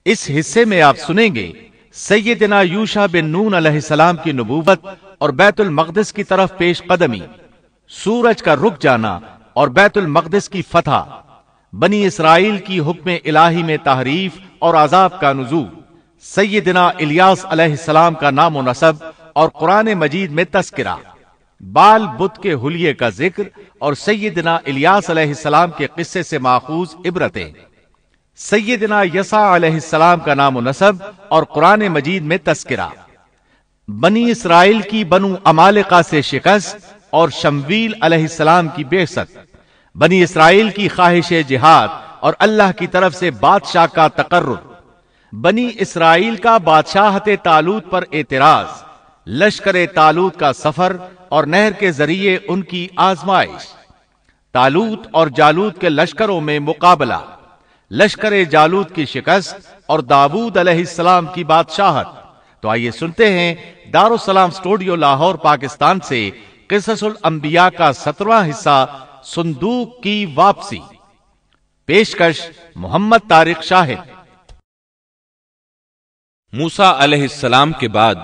اس حصے میں آپ سنیں گے سیدنا یوشع بن نون علیہ السلام کی نبوت اور بیت المقدس کی طرف پیش قدمی، سورج کا رک جانا اور بیت المقدس کی فتح، بنی اسرائیل کی حکم الہی میں تحریف اور عذاب کا نزول، سیدنا الیاس علیہ السلام کا نام و نسب اور قرآن مجید میں تذکرہ، بال بدھ کے حلیے کا ذکر اور سیدنا الیاس علیہ السلام کے قصے سے ماخوذ عبرتیں، سیدنا یسع علیہ السلام کا نام و نسب اور قرآن مجید میں تذکرہ، بنی اسرائیل کی بنو عمالقہ سے شکست اور شمویل علیہ السلام کی بعثت، بنی اسرائیل کی خواہش جہاد اور اللہ کی طرف سے بادشاہ کا تقرر، بنی اسرائیل کا بادشاہت طالوت پر اعتراض، لشکر طالوت کا سفر اور نہر کے ذریعے ان کی آزمائش، طالوت اور جالوت کے لشکروں میں مقابلہ، لشکر جالوت کی شکست اور داؤد علیہ السلام کی بادشاہت۔ تو آئیے سنتے ہیں دارالسلام اسٹوڈیو لاہور پاکستان سے قصص الانبیاء کا 17واں حصہ، صندوق کی واپسی۔ پیشکش محمد طارق شاہد۔ موسیٰ علیہ السلام کے بعد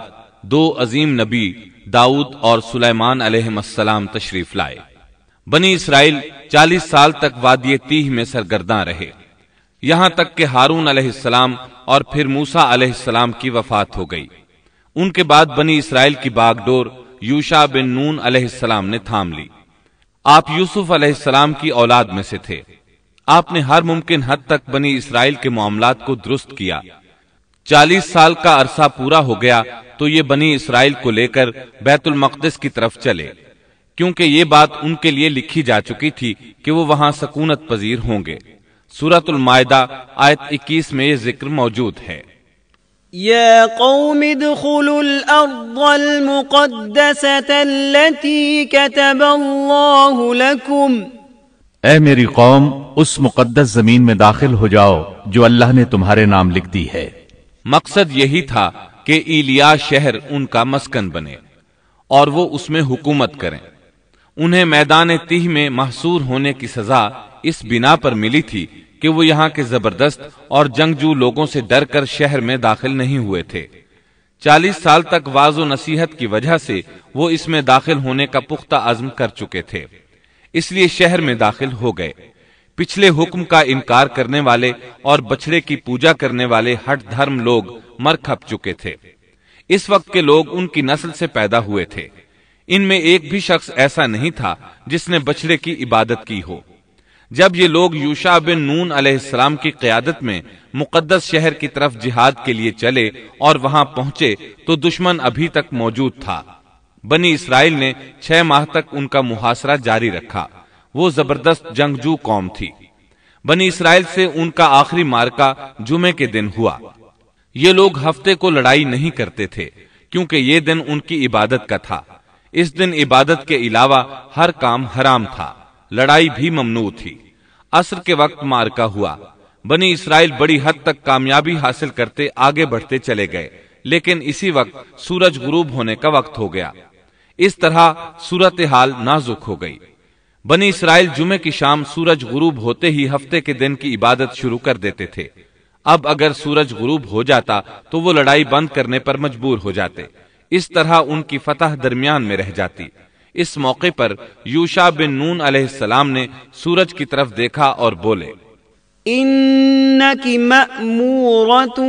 دو عظیم نبی داؤد اور سلیمان علیہ السلام تشریف لائے۔ بنی اسرائیل 40 سال تک وادی تیہ میں سرگرداں رہے، یہاں تک کہ ہارون علیہ السلام اور پھر موسیٰ علیہ السلام کی وفات ہو گئی۔ ان کے بعد بنی اسرائیل کی باغ ڈور یوشع بن نون علیہ السلام نے تھام لی۔ آپ یوسف علیہ السلام کی اولاد میں سے تھے۔ آپ نے ہر ممکن حد تک بنی اسرائیل کے معاملات کو درست کیا۔ 40 سال کا عرصہ پورا ہو گیا تو یہ بنی اسرائیل کو لے کر بیت المقدس کی طرف چلے، کیونکہ یہ بات ان کے لیے لکھی جا چکی تھی کہ وہ وہاں سکونت پذیر ہوں گے۔ سورۃ المائدہ آیت 21 میں یہ ذکر موجود ہے۔ یا قوم ادخلوا الارض المقدسة التي كتب اللہ لکم، اے میری قوم اس مقدس زمین میں داخل ہو جاؤ جو اللہ نے تمہارے نام لکھ دی ہے۔ مقصد یہی تھا کہ ایلیا شہر ان کا مسکن بنے اور وہ اس میں حکومت کریں۔ انہیں میدان تیہ میں محصور ہونے کی سزا اس بنا پر ملی تھی کہ وہ یہاں کے زبردست اور جنگجو لوگوں سے ڈر کر شہر میں داخل نہیں ہوئے تھے۔ 40 سال تک واعظ و نصیحت کی وجہ سے وہ اس میں داخل ہونے کا پختہ عزم کر چکے تھے، اس لیے شہر میں داخل ہو گئے۔ پچھلے حکم کا انکار کرنے والے اور بچڑے کی پوجا کرنے والے ہٹ دھرم لوگ مر کھپ چکے تھے۔ اس وقت کے لوگ ان کی نسل سے پیدا ہوئے تھے۔ ان میں ایک بھی شخص ایسا نہیں تھا جس نے بچڑے کی عبادت کی ہو۔ جب یہ لوگ یوشع بن نون علیہ السلام کی قیادت میں مقدس شہر کی طرف جہاد کے لیے چلے اور وہاں پہنچے تو دشمن ابھی تک موجود تھا۔ بنی اسرائیل نے 6 ماہ تک ان کا محاصرہ جاری رکھا۔ وہ زبردست جنگجو قوم تھی۔ بنی اسرائیل سے ان کا آخری معرکہ جمعے کے دن ہوا۔ یہ لوگ ہفتے کو لڑائی نہیں کرتے تھے کیونکہ یہ دن ان کی عبادت کا تھا۔ اس دن عبادت کے علاوہ ہر کام حرام تھا، لڑائی بھی ممنوع تھی۔ عصر کے وقت معرکہ ہوا۔ بنی اسرائیل بڑی حد تک کامیابی حاصل کرتے آگے بڑھتے چلے گئے، لیکن اسی وقت سورج غروب ہونے کا وقت ہو گیا۔ اس طرح صورتحال نازک ہو گئی۔ بنی اسرائیل جمعے کی شام سورج غروب ہوتے ہی ہفتے کے دن کی عبادت شروع کر دیتے تھے۔ اب اگر سورج غروب ہو جاتا تو وہ لڑائی بند کرنے پر مجبور ہو جاتے۔ اس طرح ان کی فتح درمیان میں رہ جاتی۔ اس موقع پر یوشع بن نون علیہ السلام نے سورج کی طرف دیکھا اور بولے، انک مأمورۃ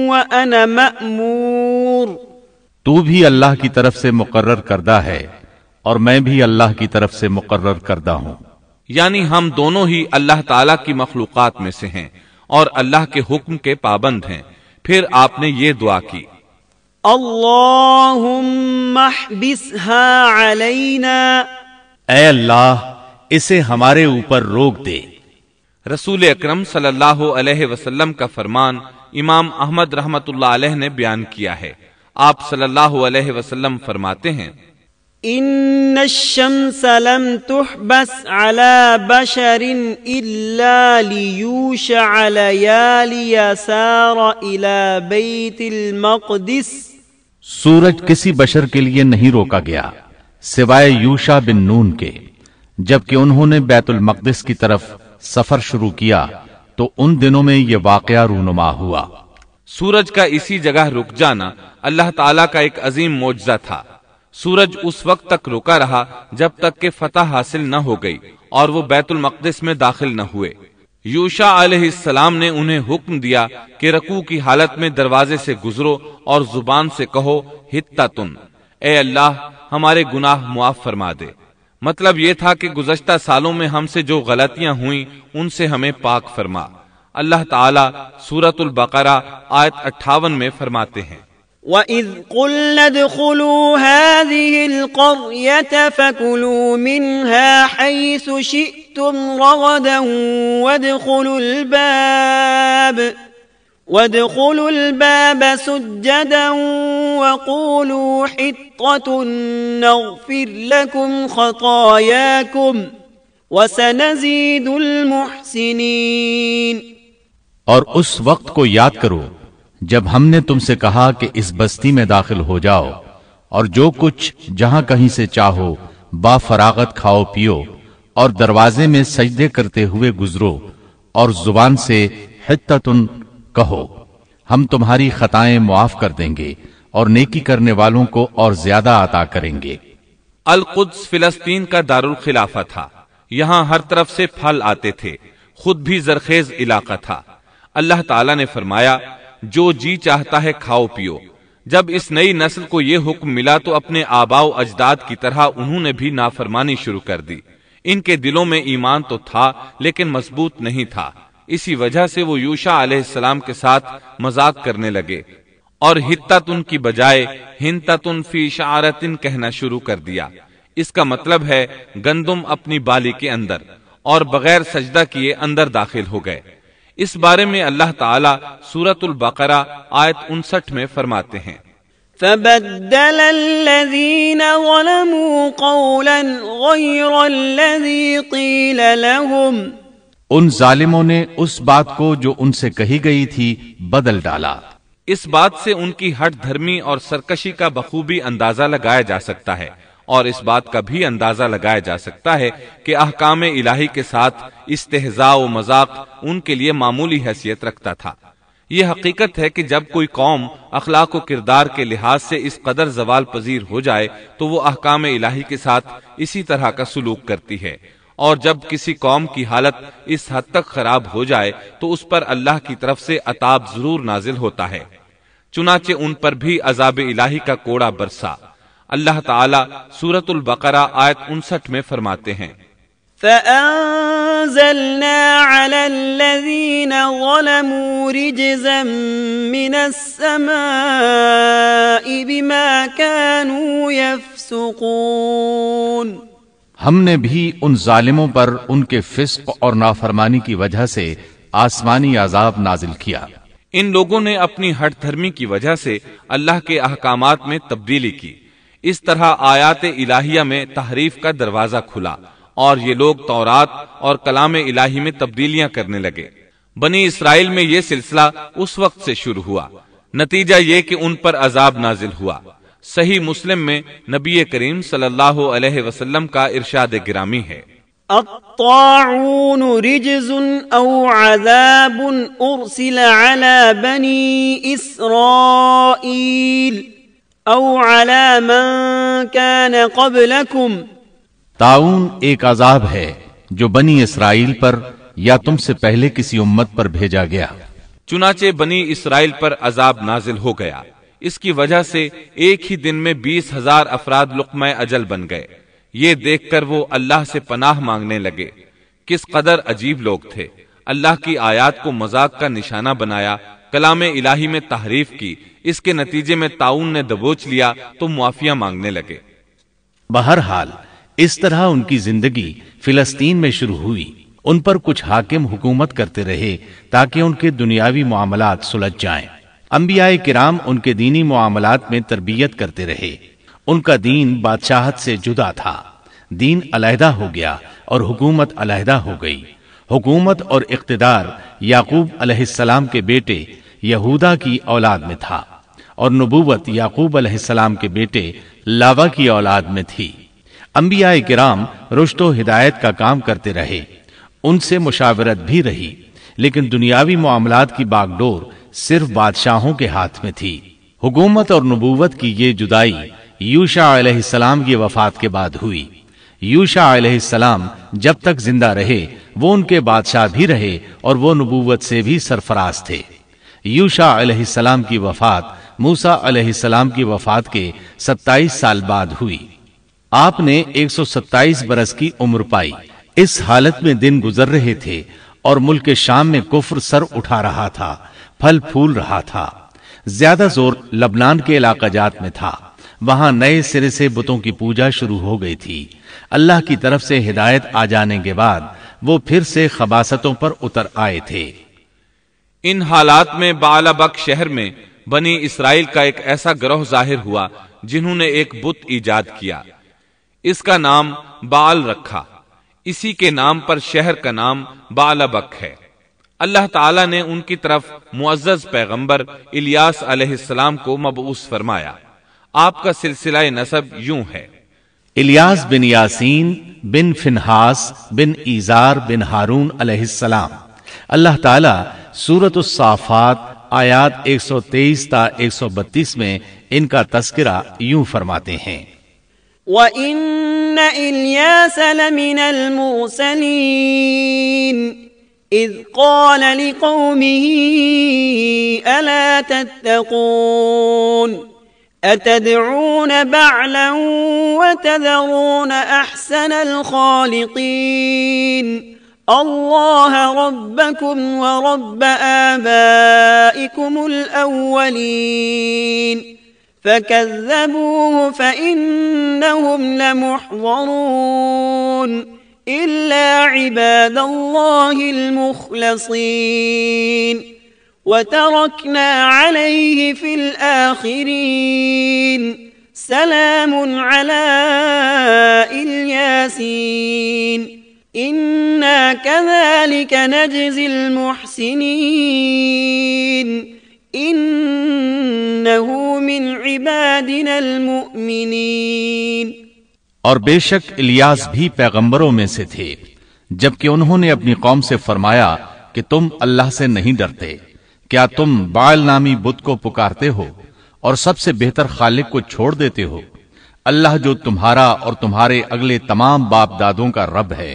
وانا مأمور، تو بھی اللہ کی طرف سے مقرر کردہ ہے اور میں بھی اللہ کی طرف سے مقرر کردہ ہوں۔ یعنی ہم دونوں ہی اللہ تعالی کی مخلوقات میں سے ہیں اور اللہ کے حکم کے پابند ہیں۔ پھر آپ نے یہ دعا کی، اللہم احبسها علینا، اے اللہ اسے ہمارے اوپر روک دے۔ رسول اکرم صلی اللہ علیہ وسلم کا فرمان امام احمد رحمت اللہ علیہ نے بیان کیا ہے۔ آپ صلی اللہ علیہ وسلم فرماتے ہیں، ان الشمس لم تحبس على بشر الا ليوشع ليالي سار الى بیت المقدس، سورج کسی بشر کے لیے نہیں روکا گیا سوائے یوشع بن نون کے، جبکہ انہوں نے بیت المقدس کی طرف سفر شروع کیا تو ان دنوں میں یہ واقعہ رونما ہوا۔ سورج کا اسی جگہ رک جانا اللہ تعالیٰ کا ایک عظیم معجزہ تھا۔ سورج اس وقت تک رکا رہا جب تک کہ فتح حاصل نہ ہو گئی اور وہ بیت المقدس میں داخل نہ ہوئے۔ یوشع علیہ السلام نے انہیں حکم دیا کہ رکوع کی حالت میں دروازے سے گزرو اور زبان سے کہو حتتن، اے اللہ ہمارے گناہ معاف فرما دے۔ مطلب یہ تھا کہ گزشتہ سالوں میں ہم سے جو غلطیاں ہوئیں ان سے ہمیں پاک فرما۔ اللہ تعالیٰ سورۃ البقرہ آیت 58 میں فرماتے ہیں، وَإِذْ قُلْنَا ادْخُلُوا هَٰذِهِ الْقَرْيَةَ فَكُلُوا مِنْهَا حَيْثُ شِئْتُمْ رَغَدًا وَادْخُلُوا الْبَابَ سُجَّدًا وَقُولُوا حِطَّةٌ نَغْفِرْ لَكُمْ خَطَايَاكُمْ وَسَنَزِيدُ الْمُحْسِنِينَ۔ اور اس وقت کو یاد کرو جب ہم نے تم سے کہا کہ اس بستی میں داخل ہو جاؤ اور جو کچھ جہاں کہیں سے چاہو با فراغت کھاؤ پیو، اور دروازے میں سجدے کرتے ہوئے گزرو اور زبان سے حتتن کہو، ہم تمہاری خطائیں معاف کر دیں گے اور نیکی کرنے والوں کو اور زیادہ عطا کریں گے۔ القدس فلسطین کا دارالخلافہ تھا، یہاں ہر طرف سے پھل آتے تھے، خود بھی زرخیز علاقہ تھا۔ اللہ تعالیٰ نے فرمایا جو جی چاہتا ہے کھاؤ پیو۔ جب اس نئی نسل کو یہ حکم ملا تو اپنے آباء و اجداد کی طرح انہوں نے بھی نافرمانی شروع کر دی۔ ان کے دلوں میں ایمان تو تھا لیکن مضبوط نہیں تھا، اسی وجہ سے وہ یوشع علیہ السلام کے ساتھ مذاق کرنے لگے اور حتتن کی بجائے ہنتتن فی شعرتن کہنا شروع کر دیا۔ اس کا مطلب ہے گندم اپنی بالی کے اندر، اور بغیر سجدہ کیے اندر داخل ہو گئے۔ اس بارے میں اللہ تعالیٰ سورۃ البقرہ آیت 59 میں فرماتے ہیں، فَبَدَّلَ الَّذِينَ ظَلَمُوا قَوْلًا غَيْرَ الَّذِي قِيلَ لَهُمْ، ان ظالموں نے اس بات کو جو ان سے کہی گئی تھی بدل ڈالا۔ اس بات سے ان کی ہٹ دھرمی اور سرکشی کا بخوبی اندازہ لگایا جا سکتا ہے، اور اس بات کا بھی اندازہ لگایا جا سکتا ہے کہ احکام الہی کے ساتھ استہزاء و مذاق ان کے لیے معمولی حیثیت رکھتا تھا۔ یہ حقیقت ہے کہ جب کوئی قوم اخلاق و کردار کے لحاظ سے اس قدر زوال پذیر ہو جائے تو وہ احکام الہی کے ساتھ اسی طرح کا سلوک کرتی ہے، اور جب کسی قوم کی حالت اس حد تک خراب ہو جائے تو اس پر اللہ کی طرف سے عذاب ضرور نازل ہوتا ہے۔ چنانچہ ان پر بھی عذاب الہی کا کوڑا برسا۔ اللہ تعالیٰ سورۃ البقرہ آیت 59 میں فرماتے ہیں، فَأَنزَلْنَا عَلَى الَّذِينَ ظَلَمُوا رِجْزًا مِّنَ السَّمَاءِ بِمَا كَانُوا يَفْسُقُونَ۔ ہم نے بھی ان ظالموں پر ان کے فسق اور نافرمانی کی وجہ سے آسمانی عذاب نازل کیا۔ ان لوگوں نے اپنی ہٹ دھرمی کی وجہ سے اللہ کے احکامات میں تبدیلی کی، اس طرح آیات الہیہ میں تحریف کا دروازہ کھلا اور یہ لوگ تورات اور کلام الہی میں تبدیلیاں کرنے لگے۔ بنی اسرائیل میں یہ سلسلہ اس وقت سے شروع ہوا، نتیجہ یہ کہ ان پر عذاب نازل ہوا۔ صحیح مسلم میں نبی کریم صلی اللہ علیہ وسلم کا ارشاد گرامی ہے، الطاعون رجز او عذاب ارسل على بني اسرائیل او على من كان قبلكم۔ طاعون ایک عذاب ہے جو بنی اسرائیل پر یا تم سے پہلے کسی امت پر بھیجا گیا۔ چنانچہ بنی اسرائیل پر عذاب نازل ہو گیا، اس کی وجہ سے ایک ہی دن میں 20,000 افراد لقمہ اجل بن گئے۔ یہ دیکھ کر وہ اللہ سے پناہ مانگنے لگے۔ کس قدر عجیب لوگ تھے، اللہ کی آیات کو مذاق کا نشانہ بنایا، کلام الہی میں تحریف کی، اس کے نتیجے میں طاعون نے دبوچ لیا تو معافیاں مانگنے لگے۔ بہرحال اس طرح ان کی زندگی فلسطین میں شروع ہوئی۔ ان پر کچھ حاکم حکومت کرتے رہے تاکہ ان کے دنیاوی معاملات سلجھ جائیں۔ انبیاء کرام ان کے دینی معاملات میں تربیت کرتے رہے۔ ان کا دین بادشاہت سے جدا تھا، دین علیحدہ ہو گیا اور حکومت علیحدہ ہو گئی۔ حکومت اور اقتدار یعقوب علیہ السلام کے بیٹے یہودا کی اولاد میں تھا، اور نبوت یعقوب علیہ السلام کے بیٹے لاوا کی اولاد میں تھی۔ انبیاء کرام رشد و ہدایت کا کام کرتے رہے، ان سے مشاورت بھی رہی، لیکن دنیاوی معاملات کی باغ ڈور صرف بادشاہوں کے ہاتھ میں تھی۔ حکومت اور نبوت کی یہ جدائی یوشع علیہ السلام کی وفات کے بعد ہوئی۔ یوشع علیہ السلام جب تک زندہ رہے وہ ان کے بادشاہ بھی رہے اور وہ نبوت سے بھی سرفراز تھے۔ یوشع علیہ السلام کی وفات موسیٰ علیہ السلام کی وفات کے 27 سال بعد ہوئی۔ آپ نے 127 برس کی عمر پائی۔ اس حالت میں دن گزر رہے تھے اور ملک شام میں کفر سر اٹھا رہا تھا، پھل پھول رہا تھا۔ زیادہ زور لبنان کے علاقہ جات میں تھا۔ وہاں نئے سرے سے بتوں کی پوجا شروع ہو گئی تھی۔ اللہ کی طرف سے ہدایت آ جانے کے بعد وہ پھر سے خباثتوں پر اتر آئے تھے۔ ان حالات میں بعلبک شہر میں بنی اسرائیل کا ایک ایسا گروہ ظاہر ہوا جنہوں نے ایک بت ایجاد کیا۔ اس کا نام بعل رکھا۔ اسی کے نام پر شہر کا نام بعلبک ہے۔ اللہ تعالیٰ نے ان کی طرف معزز پیغمبر الیاس علیہ السلام کو مبعوث فرمایا۔ آپ کا سلسلہ نسب یوں ہے: الیاس بن یاسین بن فنہاس بن ایزار بن ہارون علیہ السلام۔ اللہ تعالیٰ سورۃ الصافات آیات 123 تا 132 میں ان کا تذکرہ یوں فرماتے ہیں: وَإِنَّ إِلْيَاسَ لَمِنَ الْمُرْسَلِينَ إِذْ قَالَ لِقَوْمِهِ أَلَا تَتَّقُونَ أَتَدْعُونَ بَعْلًا وَتَذَرُونَ أَحْسَنَ الْخَالِقِينَ اللَّهَ رَبَّكُمْ وَرَبَّ آبَائِكُمُ الْأَوَّلِينَ فَكَذَّبُوهُ فَإِنَّهُمْ لَمُحْضَرُونَ إِلَّا عِبَادَ اللَّهِ الْمُخْلَصِينَ وَتَرَكْنَا عَلَيْهِ فِي الْآخِرِينَ سَلَامٌ عَلَى الْيَاسِينَ إِنَّا كَذَلِكَ نَجْزِي الْمُحْسِنِينَ إِنَّهُ مِنْ عِبَادِنَا الْمُؤْمِنِينَ۔ اور بے شک الیاس بھی پیغمبروں میں سے تھے، جبکہ انہوں نے اپنی قوم سے فرمایا کہ تم اللہ سے نہیں ڈرتے، کیا تم بعل نامی بت کو پکارتے ہو اور سب سے بہتر خالق کو چھوڑ دیتے ہو؟ اللہ جو تمہارا اور تمہارے اگلے تمام باپ دادوں کا رب ہے۔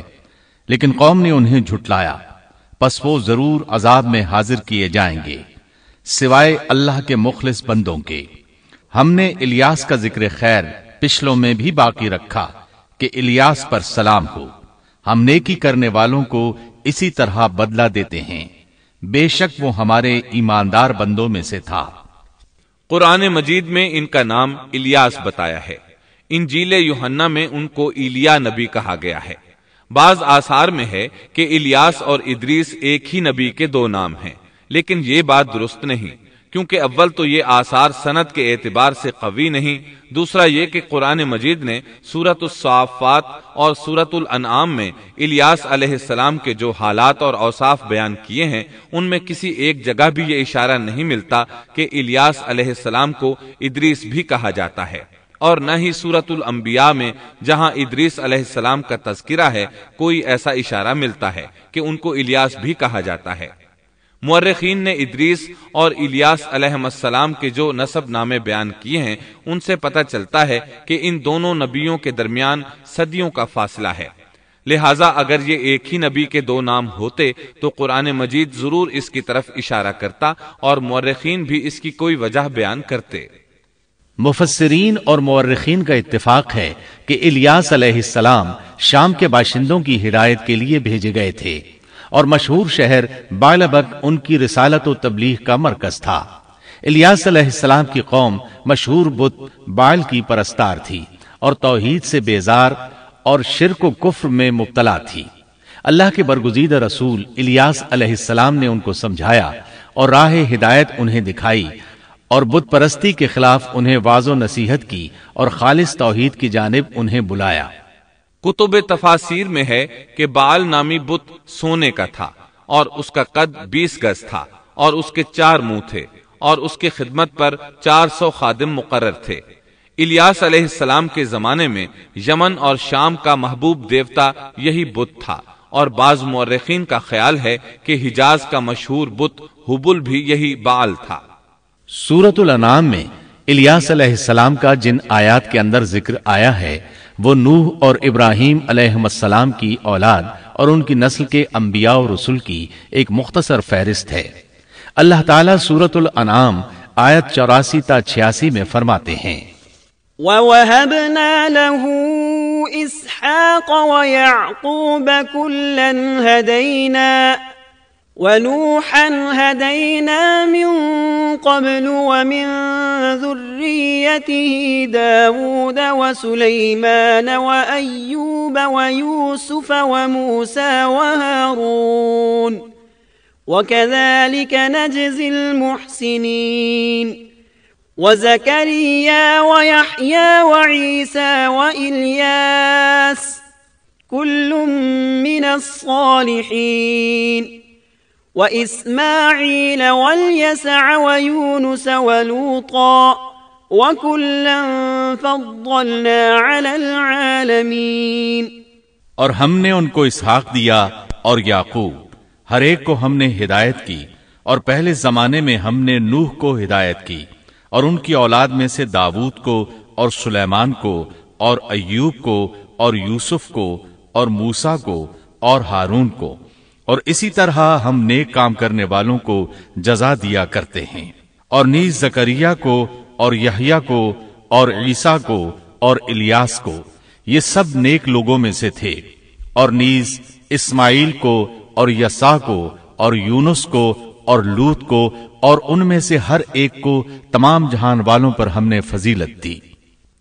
لیکن قوم نے انہیں جھٹلایا، پس وہ ضرور عذاب میں حاضر کیے جائیں گے، سوائے اللہ کے مخلص بندوں کے۔ ہم نے الیاس کا ذکر خیر پچھلوں میں بھی باقی رکھا کہ الیاس پر سلام ہو۔ ہم نیکی کرنے والوں کو اسی طرح بدلہ دیتے ہیں، بے شک وہ ہمارے ایماندار بندوں میں سے تھا۔ قرآن مجید میں ان کا نام الیاس بتایا ہے۔ انجیل یوحنا میں ان کو ایلیا نبی کہا گیا ہے۔ بعض آثار میں ہے کہ الیاس اور ادریس ایک ہی نبی کے دو نام ہیں، لیکن یہ بات درست نہیں، کیونکہ اول تو یہ آثار سند کے اعتبار سے قوی نہیں، دوسرا یہ کہ قرآن مجید نے سورۃ الصافات اور سورۃ الانعام میں الیاس علیہ السلام کے جو حالات اور اوصاف بیان کیے ہیں ان میں کسی ایک جگہ بھی یہ اشارہ نہیں ملتا کہ الیاس علیہ السلام کو ادریس بھی کہا جاتا ہے، اور نہ ہی سورۃ الانبیاء میں جہاں ادریس علیہ السلام کا تذکرہ ہے کوئی ایسا اشارہ ملتا ہے کہ ان کو الیاس بھی کہا جاتا ہے۔ مورخین نے ادریس اور الیاس علیہ السلام کے جو نسب نامے بیان کیے ہیں ان سے پتہ چلتا ہے کہ ان دونوں نبیوں کے درمیان صدیوں کا فاصلہ ہے، لہٰذا اگر یہ ایک ہی نبی کے دو نام ہوتے تو قرآن مجید ضرور اس کی طرف اشارہ کرتا اور مورخین بھی اس کی کوئی وجہ بیان کرتے۔ مفسرین اور مورخین کا اتفاق ہے کہ الیاس علیہ السلام شام کے باشندوں کی ہدایت کے لیے بھیجے گئے تھے، اور مشہور شہر بعلبک ان کی رسالت و تبلیغ کا مرکز تھا۔ الیاس علیہ السلام کی قوم مشہور بت بعل کی پرستار تھی اور توحید سے بیزار اور شرک و کفر میں مبتلا تھی۔ اللہ کے برگزیدہ رسول الیاس علیہ السلام نے ان کو سمجھایا اور راہ ہدایت انہیں دکھائی اور بت پرستی کے خلاف انہیں واض و نصیحت کی اور خالص توحید کی جانب انہیں بلایا۔ کتب تفاسیر میں ہے کہ بعل نامی بت سونے کا تھا اور اس کا قد 20 گز تھا اور اس کے 4 منہ تھے اور اس کی خدمت پر 400 خادم مقرر تھے۔ الیاس علیہ السلام کے زمانے میں یمن اور شام کا محبوب دیوتا یہی بت تھا اور بعض مورخین کا خیال ہے کہ حجاز کا مشہور بت حبل بھی یہی بعل تھا۔ سورۃ الانعام میں الیاس علیہ السلام کا جن آیات کے اندر ذکر آیا ہے وہ نوح اور ابراہیم علیہ السلام کی اولاد اور ان کی نسل کے انبیاء و رسل کی ایک مختصر فہرست ہے۔ اللہ تعالیٰ سورۃ الانعام آیت 84 تا 86 میں فرماتے ہیں وَوَهَبْنَا لَهُ إِسْحَاقَ وَيَعْقُوبَ كُلًّا هَدَيْنَا وَنُوحًا هَدَيْنَا مِن قَبْلُ وَمِن ذُرِّيَّتِهِ دَاوُودَ وَسُلَيْمَانَ وَأَيُّوبَ وَيُوسُفَ وَمُوسَى وَهَارُونَ وَكَذَلِكَ نَجْزِي الْمُحْسِنِينَ وَزَكَرِيَّا وَيَحْيَى وَعِيسَى وَإِلْيَاسَ كُلٌّ مِّنَ الصَّالِحِينَ وَإِسْمَاعِيلَ وَالْيَسَعَ وَيُونُسَ وَلُوطًا وَكُلًّا فَضَّلْنَا عَلَى الْعَالَمِينَ۔ اور ہم نے ان کو اسحاق دیا اور یعقوب، ہر ایک کو ہم نے ہدایت کی، اور پہلے زمانے میں ہم نے نوح کو ہدایت کی، اور ان کی اولاد میں سے داود کو اور سلیمان کو اور ایوب کو اور یوسف کو اور موسیٰ کو اور ہارون کو، اور اسی طرح ہم نیک کام کرنے والوں کو جزا دیا کرتے ہیں۔ اور نیز زکریا کو اور یحییٰ کو اور عیسیٰ کو اور الیاس کو، یہ سب نیک لوگوں میں سے تھے، اور نیز اسماعیل کو اور یسع کو اور یونس کو اور لوط کو، اور ان میں سے ہر ایک کو تمام جہان والوں پر ہم نے فضیلت دی۔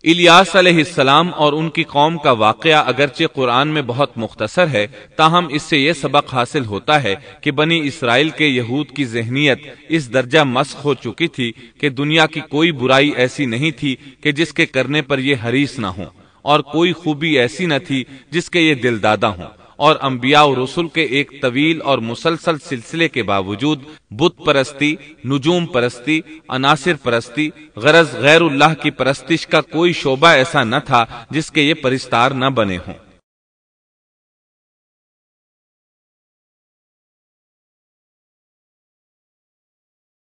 الیاس علیہ السلام اور ان کی قوم کا واقعہ اگرچہ قرآن میں بہت مختصر ہے، تاہم اس سے یہ سبق حاصل ہوتا ہے کہ بنی اسرائیل کے یہود کی ذہنیت اس درجہ مسخ ہو چکی تھی کہ دنیا کی کوئی برائی ایسی نہیں تھی کہ جس کے کرنے پر یہ حریص نہ ہوں، اور کوئی خوبی ایسی نہ تھی جس کے یہ دل دادہ ہوں، اور انبیاء و رسل کے ایک طویل اور مسلسل سلسلے کے باوجود بت پرستی، نجوم پرستی، عناصر پرستی، غرض غیر اللہ کی پرستش کا کوئی شعبہ ایسا نہ تھا جس کے یہ پرستار نہ بنے ہوں۔